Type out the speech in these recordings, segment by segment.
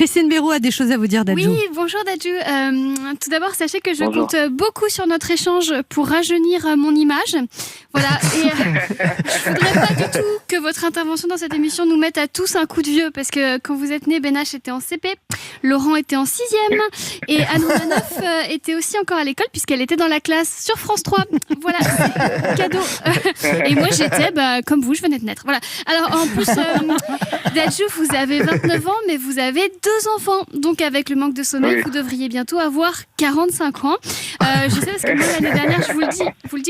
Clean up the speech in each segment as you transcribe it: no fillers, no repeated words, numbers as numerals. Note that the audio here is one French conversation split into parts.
Christine Béraud a des choses à vous dire, Dadju. Oui, bonjour Dadju. Tout d'abord, sachez que je compte beaucoup sur notre échange pour rajeunir mon image. Voilà, et je voudrais pas du tout que votre intervention dans cette émission nous mette à tous un coup de vieux, parce que quand vous êtes nés, Ben H était en CP, Laurent était en 6e, et Anne Romanoff était aussi encore à l'école, puisqu'elle était dans la classe sur France 3. Voilà, c'est cadeau. Et moi, j'étais, comme vous, je venais de naître. Voilà. Alors, en plus, Dadju, vous avez 29 ans, mais vous avez 2 enfants. Donc, avec le manque de sommeil, vous devriez bientôt avoir 45 ans. Je sais, parce que moi, l'année dernière, je vous le dis,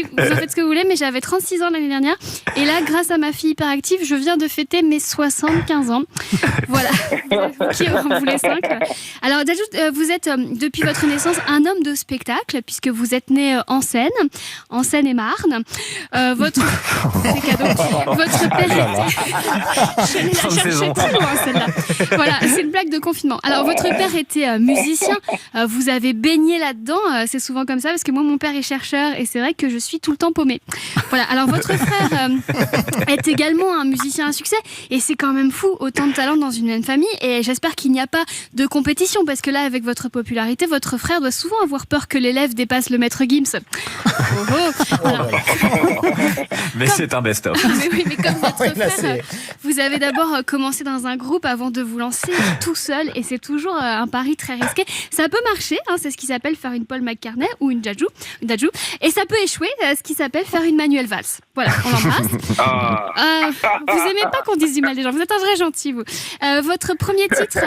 vous en faites ce que vous voulez, mais j'avais 36 ans l'année dernière. Et là, grâce à ma fille hyperactive, je viens de fêter mes 75 ans. Voilà. Qui en voulait 5. Alors, Dadju, vous êtes, depuis votre naissance, un homme de spectacle, puisque vous êtes né en Seine-et-Marne. C'est cadeau. Votre père était... Je l'ai cherché très loin, celle-là. Voilà, c'est une blague de confinement. Alors, votre père était musicien. Vous avez baigné là-dedans. C'est souvent comme ça, parce que moi, mon père est chercheur et c'est vrai que je suis tout le temps paumée. Voilà, alors votre frère est également un musicien à succès et c'est quand même fou, autant de talent dans une même famille, et j'espère qu'il n'y a pas de compétition, parce que là, avec votre popularité, votre frère doit souvent avoir peur que l'élève dépasse le maître Gims. Alors, mais c'est un best-of. Mais oui, mais comme votre frère, vous avez d'abord commencé dans un groupe avant de vous lancer tout seul, et c'est toujours un pari très risqué. Ça peut marcher, hein, c'est ce qui s'appelle faire une Paul McCartney ou une Dadju, et ça peut échouer, ce qui s'appelle faire une Manuel Valls. Voilà, on l'embrasse. Vous aimez pas qu'on dise du mal des gens, vous êtes un vrai gentil, vous. Votre premier titre,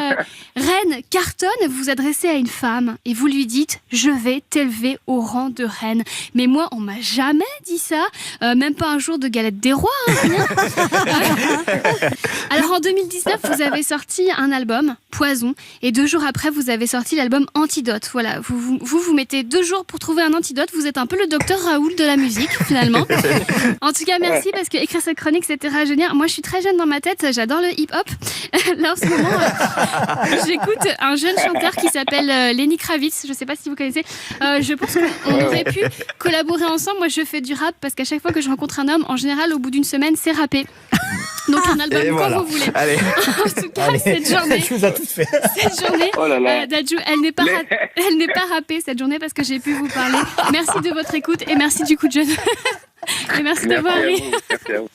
Reine, cartonne, vous vous adressez à une femme et vous lui dites « Je vais t'élever au rang de reine ». Mais moi, on m'a jamais dit ça, même pas un jour de galette des rois, hein, rien. Alors en 2019, vous avez sorti un album, Poison, et 2 jours après, vous avez sorti l'album Antidote. Voilà, vous mettez 2 jours pour trouver un antidote, vous êtes un peu le docteur Raoul de la musique, finalement. En tout cas, merci, parce que écrire cette chronique, c'était rajeunir. Moi, je suis très jeune dans ma tête, j'adore le hip-hop. Là, en ce moment, j'écoute un jeune chanteur qui s'appelle Lenny Kravitz, je ne sais pas si vous connaissez. Je pense qu'on aurait pu collaborer ensemble. Moi, je fais du rap, parce qu'à chaque fois que je rencontre un homme, en général, au bout d'une semaine, c'est rappé. Donc un album quand vous voulez. Allez. En tout cas, cette journée, Dadju, elle n'est pas rappée cette journée, parce que j'ai pu vous parler. Merci de votre écoute et merci du coup de jeune. Et merci d'avoir ri. Merci à vous.